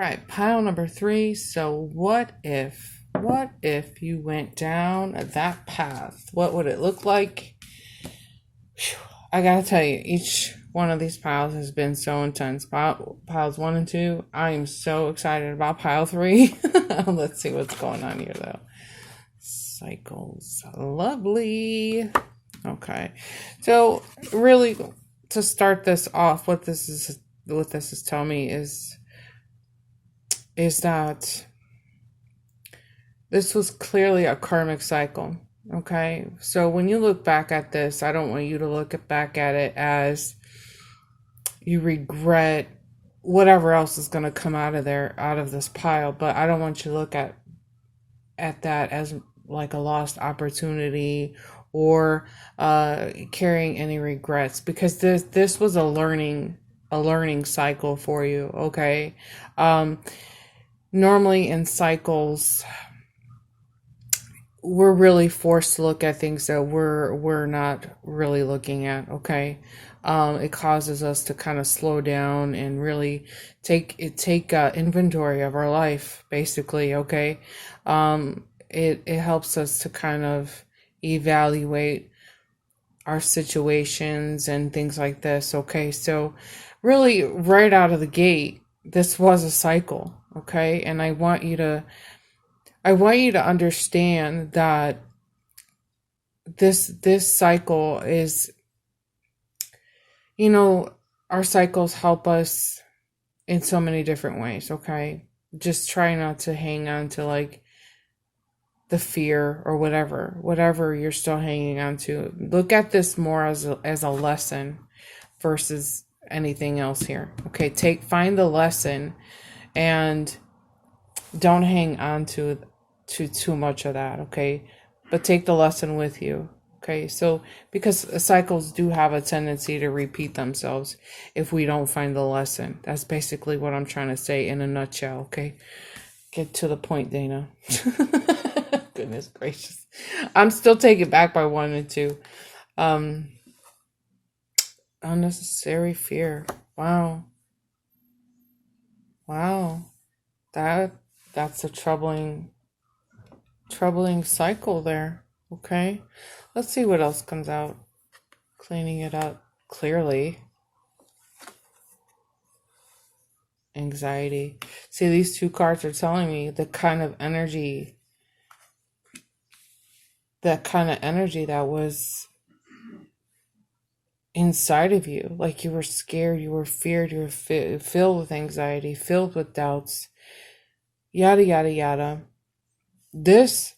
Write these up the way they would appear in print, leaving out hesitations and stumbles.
right, pile number 3. So what if you went down that path? What would it look like? Whew. I gotta tell you, each one of these piles has been so intense. Piles 1 and 2, I am so excited about pile 3. Let's see what's going on here though. Cycles, lovely. Okay, so really, to start this off, what this is telling me is that this was clearly a karmic cycle. Okay, so when you look back at this, I don't want you to look back at it as you regret whatever else is going to come out of this pile, but I don't want you to look at that as like a lost opportunity or carrying any regrets, because this was a learning cycle for you. Okay, normally in cycles, we're really forced to look at things that we're not really looking at. Okay, it causes us to kind of slow down and really take inventory of our life, basically. Okay, it helps us to kind of evaluate our situations and things like this. Okay, so really, right out of the gate, this was a cycle. Okay, and I want you to understand that this cycle is, our cycles help us in so many different ways. Okay, just try not to hang on to like the fear or whatever you're still hanging on to. Look at this more as a lesson versus anything else here. Okay, find the lesson and don't hang on to too much of that. Okay, but take the lesson with you. Okay, so because cycles do have a tendency to repeat themselves if we don't find the lesson. That's basically what I'm trying to say in a nutshell. Okay, get to the point, Dana. Goodness gracious, I'm still taken back by 1 and 2. Unnecessary fear. Wow, that's a troubling cycle there. Okay, let's see what else comes out. Cleaning it up clearly. Anxiety. See, these 2 cards are telling me the kind of energy that was inside of you. Like you were scared, you were feared, you were filled with anxiety, filled with doubts, yada yada yada. This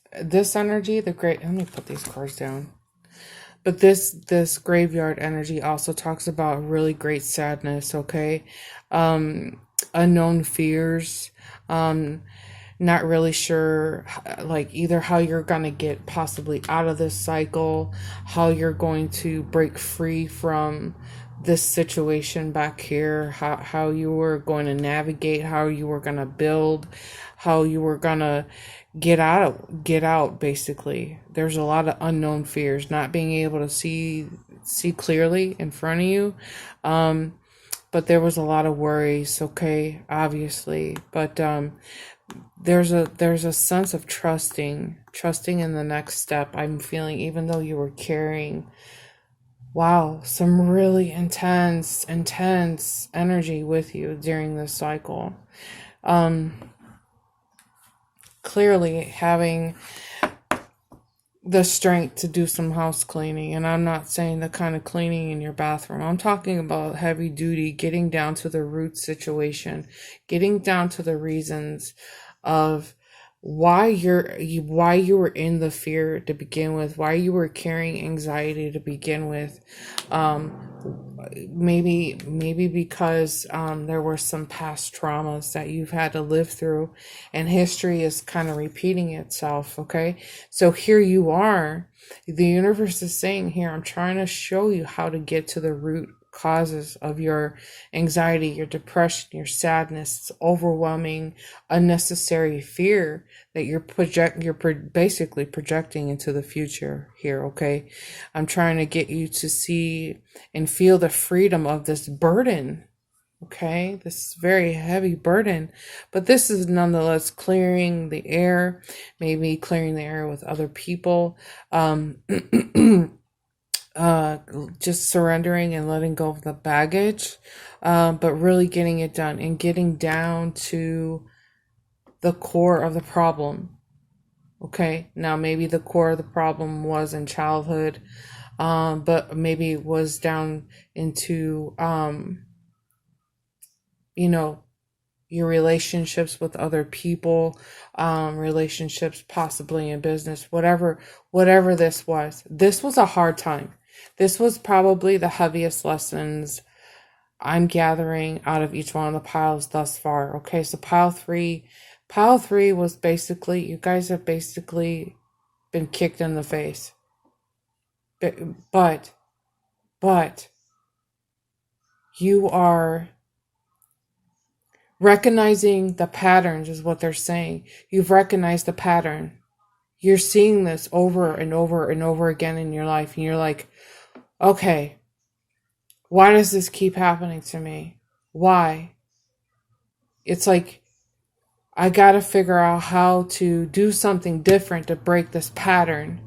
energy, let me put these cards down. But this graveyard energy also talks about really great sadness. Okay, unknown fears, not really sure, like either how you're gonna get possibly out of this cycle, how you're going to break free from this situation back here, how you were going to navigate, how you were gonna build, how you were gonna get out. Basically, there's a lot of unknown fears, not being able to see clearly in front of you, but there was a lot of worries. Okay, obviously, but there's a sense of trusting in the next step. I'm feeling, even though you were carrying, some really intense energy with you during this cycle. Clearly having the strength to do some house cleaning, and I'm not saying the kind of cleaning in your bathroom. I'm talking about heavy duty, getting down to the root situation, getting down to the reasons of why you were in the fear to begin with, why you were carrying anxiety to begin with. Maybe because there were some past traumas that you've had to live through, and history is kind of repeating itself. Okay, so here you are. The universe is saying here, I'm trying to show you how to get to the root causes of your anxiety, your depression, your sadness. It's overwhelming, unnecessary fear that you're basically projecting into the future here. Okay, I'm trying to get you to see and feel the freedom of this burden Okay, this is a very heavy burden, but this is nonetheless clearing the air, maybe clearing the air with other people, um, just surrendering and letting go of the baggage, but really getting it done and getting down to the core of the problem. Okay, now maybe the core of the problem was in childhood, but maybe it was down into, you know, your relationships with other people, relationships possibly in business, whatever this was. This was a hard time. This was probably the heaviest lessons I'm gathering out of each one of the piles thus far. Okay, so pile three was basically, you guys have basically been kicked in the face. But you are recognizing the patterns is what they're saying. You've recognized the pattern. You're seeing this over and over and over again in your life. And you're like, okay, why does this keep happening to me? Why? It's like, I got to figure out how to do something different to break this pattern,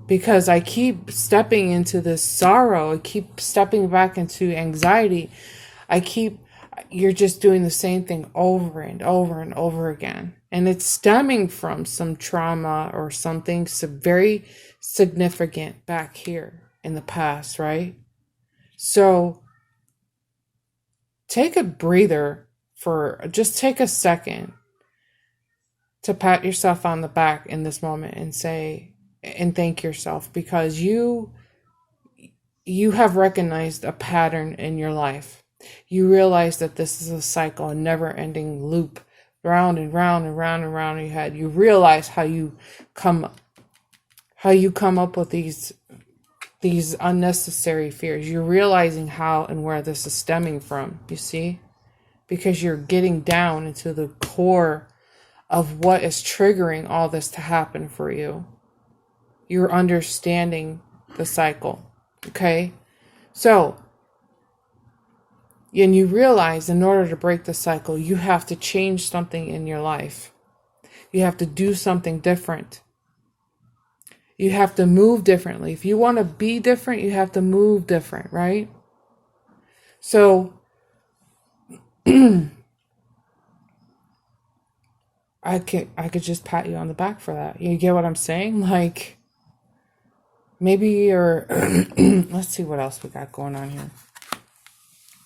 because I keep stepping into this sorrow. I keep stepping back into anxiety. You're just doing the same thing over and over and over again. And it's stemming from some trauma or something very significant back here in the past, right? So take a breather just take a second to pat yourself on the back in this moment and say, and thank yourself, because you have recognized a pattern in your life. You realize that this is a cycle, a never-ending loop, round and round and round and round in your head. You realize how you come up with these unnecessary fears. You're realizing how and where this is stemming from, you see? Because you're getting down into the core of what is triggering all this to happen for you. You're understanding the cycle, okay? So, and you realize in order to break the cycle, you have to change something in your life. You have to do something different. You have to move differently. If you want to be different, you have to move different, right? So, I could just pat you on the back for that. You get what I'm saying? Like, maybe you're, let's see what else we got going on here.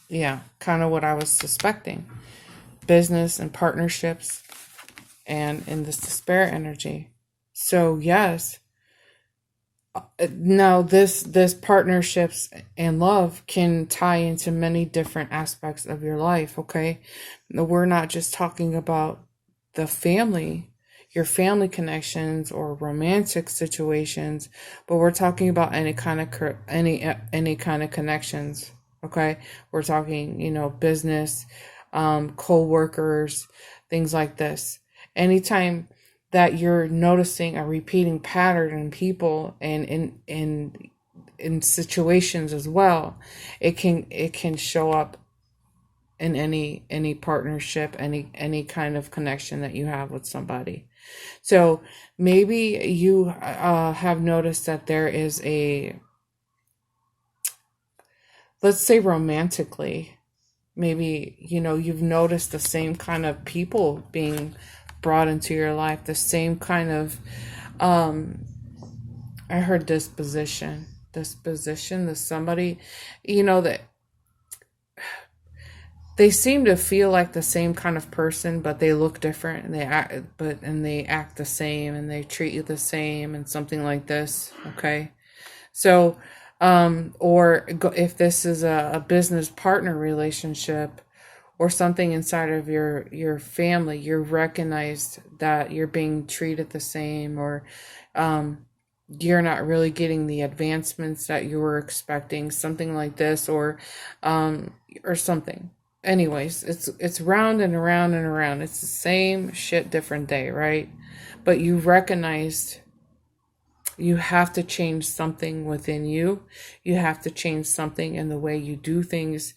Yeah, kind of what I was suspecting. Business and partnerships and in this despair energy. So yes, now this partnerships and love can tie into many different aspects of your life, okay? We're not just talking about the family, your family connections or romantic situations, but we're talking about any kind of connections, okay? We're talking, business, co-workers, things like this. Anytime that you're noticing a repeating pattern in people and in situations as well, it can show up in any partnership, any kind of connection that you have with somebody. So maybe you have noticed that there is let's say romantically, maybe you've noticed the same kind of people being brought into your life, the same kind of I heard disposition, there's somebody that they seem to feel like the same kind of person, but they look different, and they act the same, and they treat you the same, and something like this. Okay, so or if this is a business partner relationship or something inside of your family, you're recognized that you're being treated the same, or you're not really getting the advancements that you were expecting, something like this, or something. Anyways, it's round and around and around. It's the same shit, different day, right? But you recognized you have to change something within you. You have to change something in the way you do things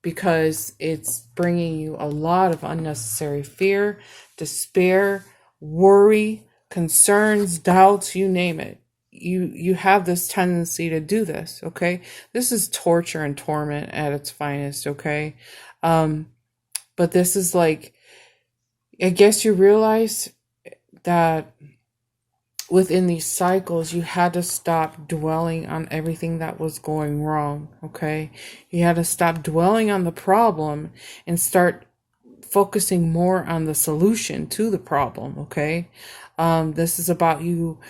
because it's bringing you a lot of unnecessary fear, despair, worry, concerns, doubts, you name it. You have this tendency to do this, okay? This is torture and torment at its finest, okay? But this is like, I guess you realize that within these cycles, you had to stop dwelling on everything that was going wrong, okay? You had to stop dwelling on the problem and start focusing more on the solution to the problem, okay? This is about you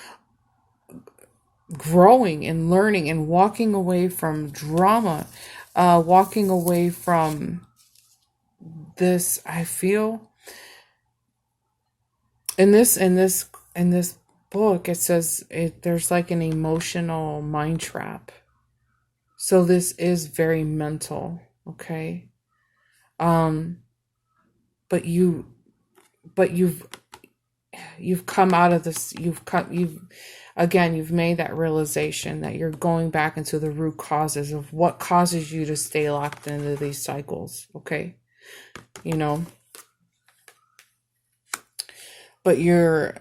growing and learning and walking away from drama, walking away from this. I feel in this book, it says there's like an emotional mind trap. So this is very mental, okay? But you've come out of this. You've made that realization that you're going back into the root causes of what causes you to stay locked into these cycles, okay? But I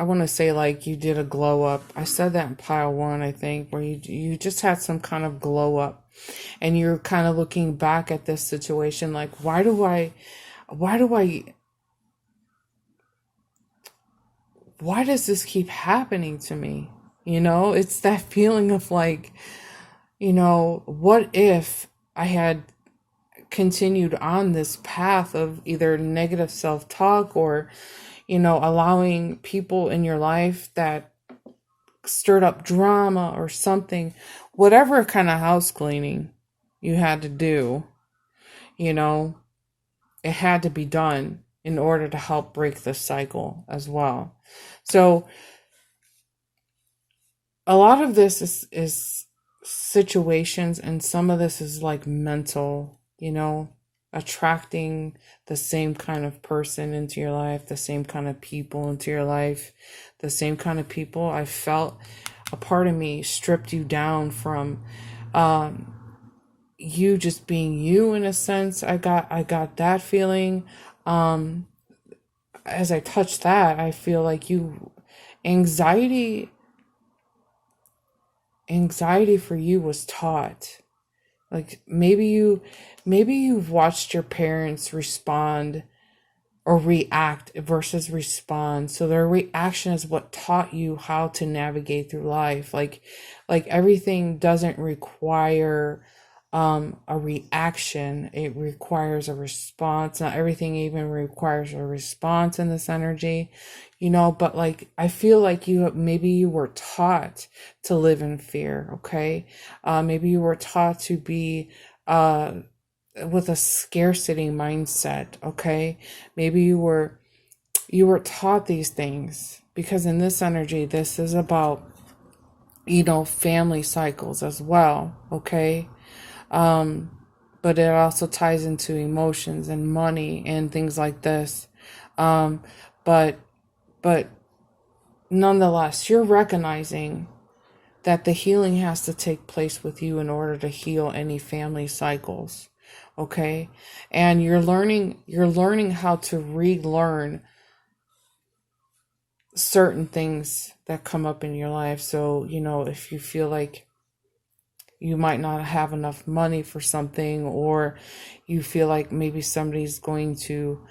want to say, like, you did a glow up. I said that in pile 1, I think, where you just had some kind of glow up, and you're kind of looking back at this situation like, why does this keep happening to me? It's that feeling of like, what if I had continued on this path of either negative self-talk or, allowing people in your life that stirred up drama or something, whatever kind of house cleaning you had to do, it had to be done in order to help break the cycle as well. So a lot of this is situations, and some of this is like mental, attracting the same kind of person into your life, the same kind of people into your life, the same kind of people. I felt a part of me stripped you down from you just being you, in a sense. I got that feeling. As I touched that, I feel like anxiety for you was taught. Like maybe you've watched your parents respond or react versus respond. So their reaction is what taught you how to navigate through life. Like everything doesn't require a reaction. It requires a response. Not everything even requires a response in this energy, but like, I feel like maybe you were taught to live in fear. Okay. Maybe you were taught to be, with a scarcity mindset. Okay. Maybe you were taught these things, because in this energy, this is about, family cycles as well. Okay. But it also ties into emotions and money and things like this. But nonetheless, you're recognizing that the healing has to take place with you in order to heal any family cycles. Okay? And you're learning how to relearn certain things that come up in your life. So, if you feel like you might not have enough money for something, or you feel like maybe somebody's going to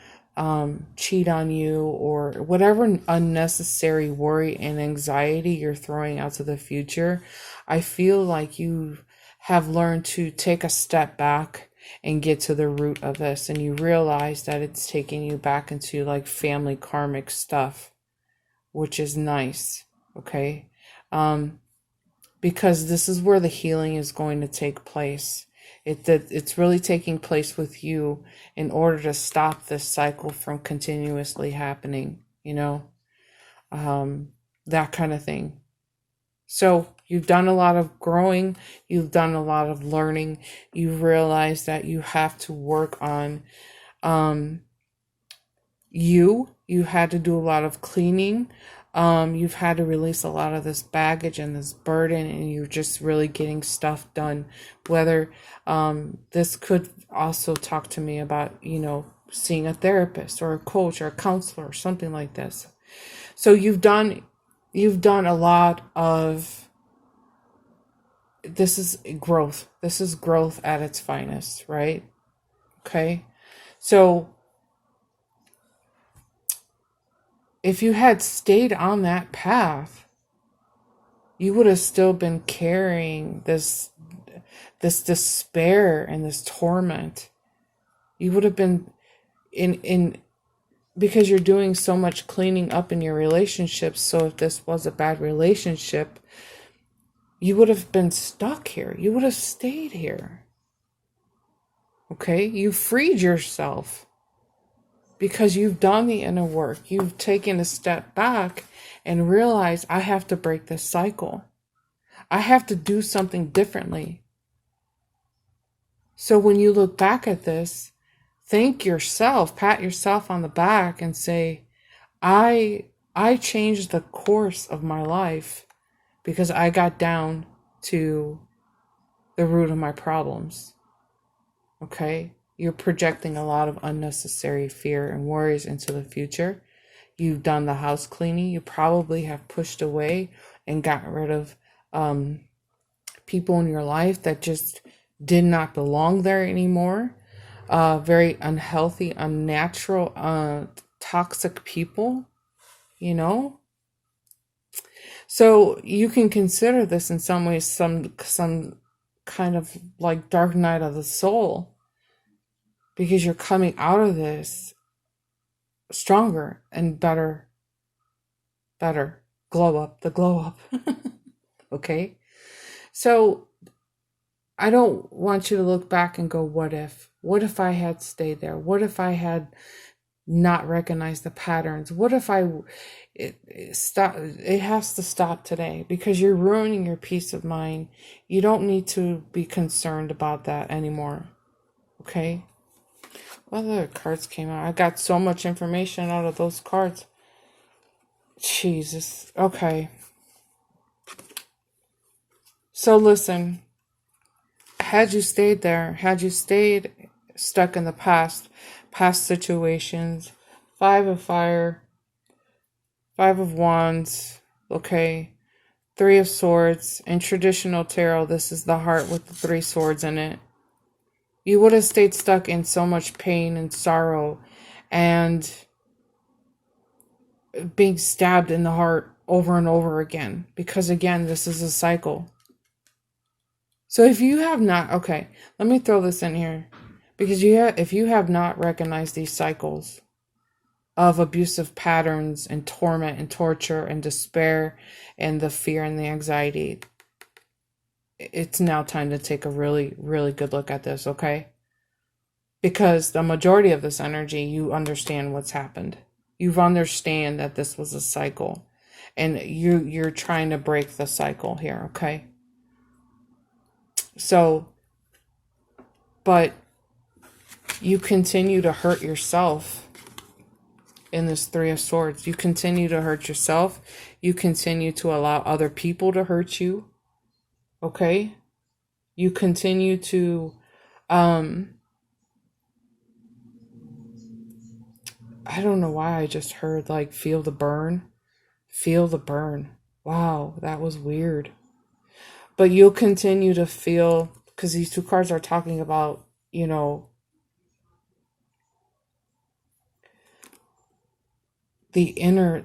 cheat on you, or whatever unnecessary worry and anxiety you're throwing out to the future, I feel like you have learned to take a step back and get to the root of this, and you realize that it's taking you back into like family karmic stuff, which is nice. Okay. Because this is where the healing is going to take place. It's really taking place with you in order to stop this cycle from continuously happening, that kind of thing. So you've done a lot of growing, you've done a lot of learning, you've realized that you have to work on you had to do a lot of cleaning. You've had to release a lot of this baggage and this burden, and you're just really getting stuff done. Whether this could also talk to me about, seeing a therapist or a coach or a counselor or something like this. So you've done a lot of, this is growth. This is growth at its finest, right? Okay. So if you had stayed on that path, you would have still been carrying this despair and this torment. You would have been in because you're doing so much cleaning up in your relationships. So if this was a bad relationship, you would have been stuck here. You would have stayed here. Okay? You freed yourself because you've done the inner work. You've taken a step back and realized, I have to break this cycle. I have to do something differently. So when you look back at this, thank yourself, pat yourself on the back and say, I changed the course of my life because I got down to the root of my problems. Okay? You're projecting a lot of unnecessary fear and worries into the future. You've done the house cleaning. You probably have pushed away and gotten rid of people in your life that just did not belong there anymore. Very unhealthy, unnatural, toxic people, So you can consider this in some ways some kind of like dark night of the soul, because you're coming out of this stronger and better. Glow up, the glow up. Okay? So I don't want you to look back and go, what if? What if I had stayed there? What if I had not recognized the patterns? What if it has to stop today, because you're ruining your peace of mind. You don't need to be concerned about that anymore. Okay? What other cards came out? I got so much information out of those cards. Jesus. Okay. So listen, had you stayed there, had you stayed stuck in the past situations, 5 of fire, 5 of wands, okay, 3 of swords. In traditional tarot, this is the heart with the 3 swords in it. You would have stayed stuck in so much pain and sorrow and being stabbed in the heart over and over again, because again, this is a cycle. So if you have not, okay, let me throw this in here, because if you have not recognized these cycles of abusive patterns and torment and torture and despair and the fear and the anxiety, it's now time to take a really, really good look at this, okay? Because the majority of this energy, you understand what's happened. You understand that this was a cycle, and you're trying to break the cycle here, okay? So, but you continue to hurt yourself in this 3 of swords. You continue to hurt yourself. You continue to allow other people to hurt you. Okay? You continue to I don't know why I just heard like feel the burn. Feel the burn. Wow, that was weird. But you'll continue to feel, because these 2 cards are talking about, the inner,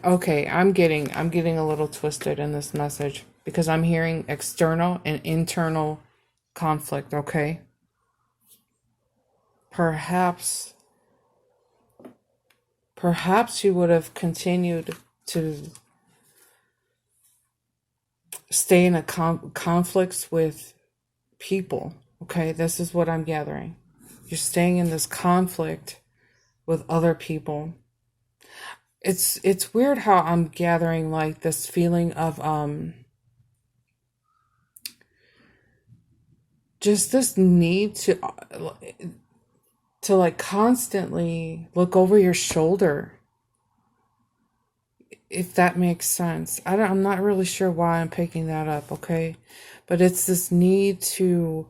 okay, I'm getting a little twisted in this message, because I'm hearing external and internal conflict, okay? Perhaps you would have continued to stay in a conflicts with people, okay? This is what I'm gathering. You're staying in this conflict with other people. It's weird how I'm gathering like this feeling of just this need to to like constantly look over your shoulder, if that makes sense. I'm not really sure why I'm picking that up, okay? But it's this need to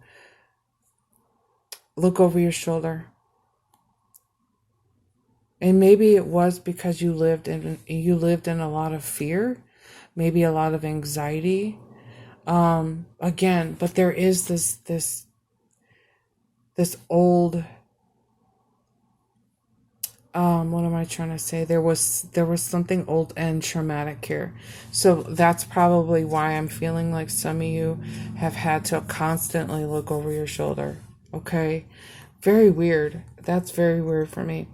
look over your shoulder. And maybe it was because you lived in a lot of fear, maybe a lot of anxiety. Again, but there is this old, what am I trying to say? There was something old and traumatic here. So that's probably why I'm feeling like some of you have had to constantly look over your shoulder. Okay? Very weird. That's very weird for me.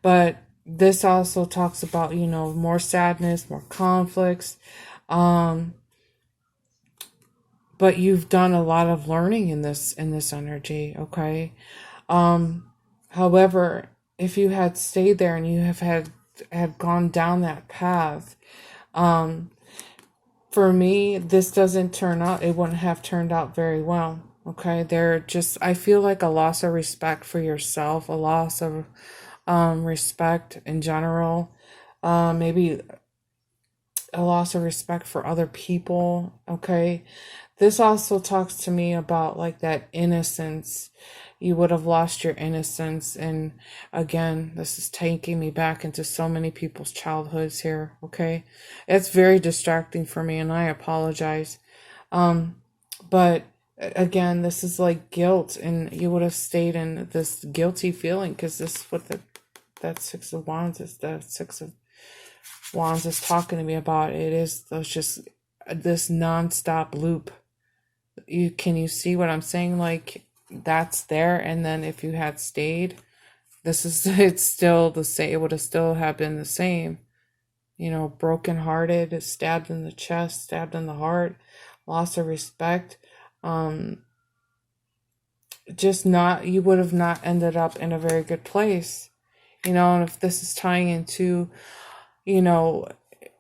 But this also talks about, more sadness, more conflicts. But you've done a lot of learning in this energy, okay? However, if you had stayed there and you have had gone down that path, for me, this doesn't turn out, it wouldn't have turned out very well. Okay, I feel like a loss of respect for yourself, a loss of respect in general, maybe a loss of respect for other people. Okay, this also talks to me about like that innocence. You would have lost your innocence. And again, this is taking me back into so many people's childhoods here. Okay, it's very distracting for me, and I apologize. But again, this is like guilt, and you would have stayed in this guilty feeling, because this is what that Six of Wands is. The Six of Wands is talking to me about. It is just this nonstop loop. Can you see what I'm saying? Like, that's there, and then if you had stayed, it's still the same. It would have still have been the same. Brokenhearted, stabbed in the chest, stabbed in the heart, loss of respect. You would have not ended up in a very good place. And if this is tying into,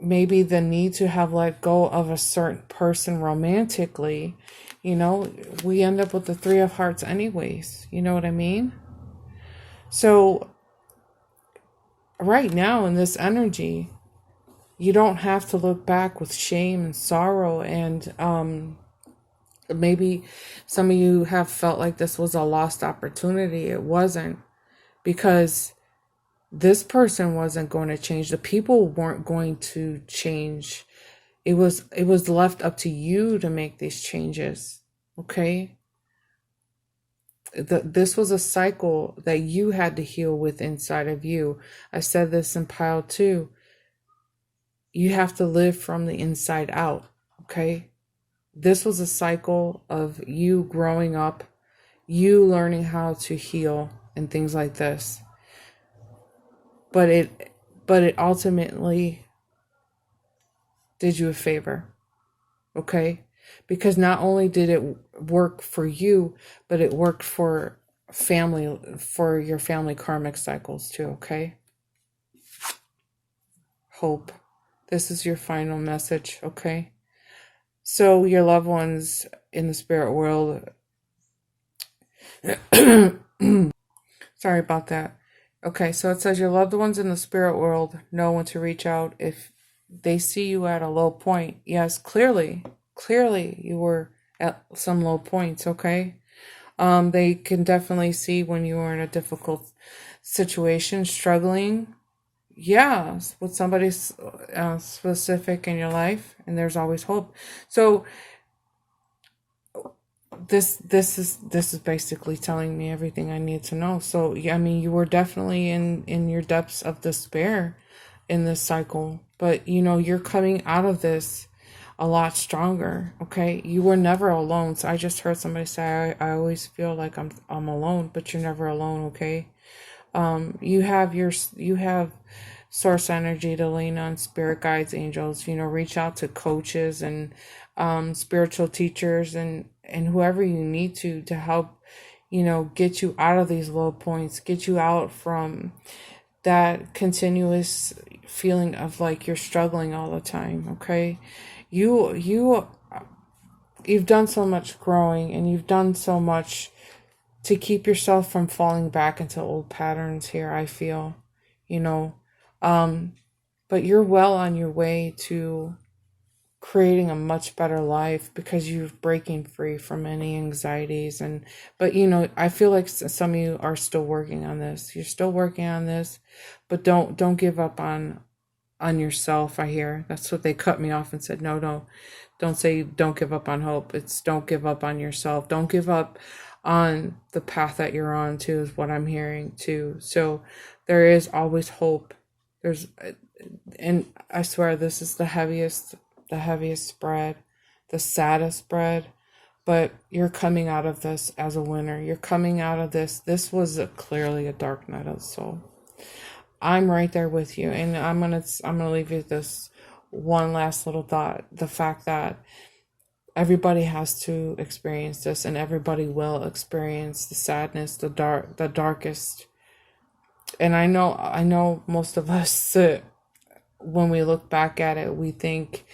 maybe the need to have let go of a certain person romantically, we end up with the Three of Hearts anyways. You know what I mean? So right now in this energy, you don't have to look back with shame and sorrow. And maybe some of you have felt like this was a lost opportunity. It wasn't, because this person wasn't going to change. The people weren't going to change. It was left up to you to make these changes. Okay? This was a cycle that you had to heal with inside of you. I said this in pile 2. You have to live from the inside out. Okay? This was a cycle of you growing up, you learning how to heal and things like this. But it ultimately did you a favor. Okay? Because not only did it work for you, but it worked for your family karmic cycles too, okay? Hope. This is your final message, okay? So your loved ones in the spirit world, sorry about that. Okay, so it says your loved ones in the spirit world know when to reach out if they see you at a low point. Yes, clearly you were at some low points, okay? They can definitely see when you were in a difficult situation, struggling, with somebody specific in your life, and there's always hope. So this is basically telling me everything I need to know. So you were definitely in your depths of despair in this cycle, but you're coming out of this a lot stronger. Okay, you were never alone. So I just heard somebody say, I always feel like I'm alone, but you're never alone. Okay, you have source energy to lean on, spirit guides, angels. Reach out to coaches and spiritual teachers and whoever you need to help get you out of these low points, get you out from that continuous feeling of like you're struggling all the time. Okay, you've done so much growing, and you've done so much to keep yourself from falling back into old patterns here, I feel, you know. But you're well on your way to creating a much better life because you're breaking free from any anxieties. And but I feel like some of you are still working on this. You're still working on this, but don't give up on yourself. I hear that's what they cut me off and said, no, don't say don't give up on hope. It's don't give up on yourself. Don't give up on the path that you're on too, is what I'm hearing too. So there is always hope. And I swear this is the heaviest spread, the saddest spread, but you're coming out of this as a winner. You're coming out of this. This was clearly a dark night of the soul. I'm right there with you, and I'm gonna leave you with this one last little thought: the fact that everybody has to experience this, and everybody will experience the sadness, the darkest. And I know most of us, when we look back at it, we think,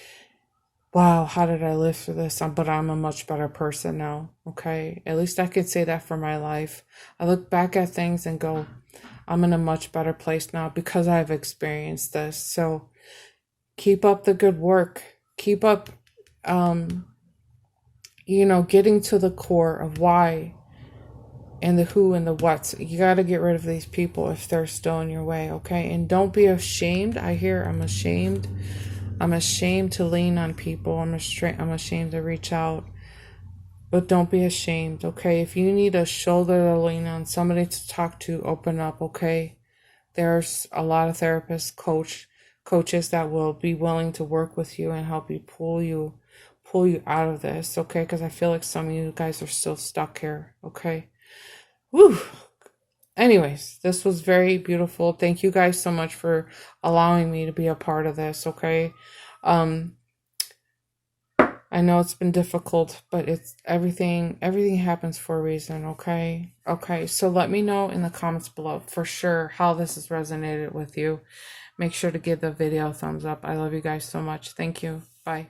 wow, how did I live through this? But I'm a much better person now, okay? At least I could say that for my life. I look back at things and go, I'm in a much better place now because I've experienced this. So keep up the good work. Keep up, getting to the core of why and the who and the what's. You got to get rid of these people if they're still in your way, okay? And don't be ashamed. I hear I'm ashamed. I'm ashamed to lean on people. I'm ashamed to reach out. But don't be ashamed, okay? If you need a shoulder to lean on, somebody to talk to, open up, okay? There's a lot of therapists, coaches that will be willing to work with you and help you pull you out of this, okay? Because I feel like some of you guys are still stuck here, okay? Woo! Anyways, this was very beautiful. Thank you guys so much for allowing me to be a part of this, okay? I know it's been difficult, but it's everything happens for a reason, okay? Okay, so let me know in the comments below for sure how this has resonated with you. Make sure to give the video a thumbs up. I love you guys so much. Thank you. Bye.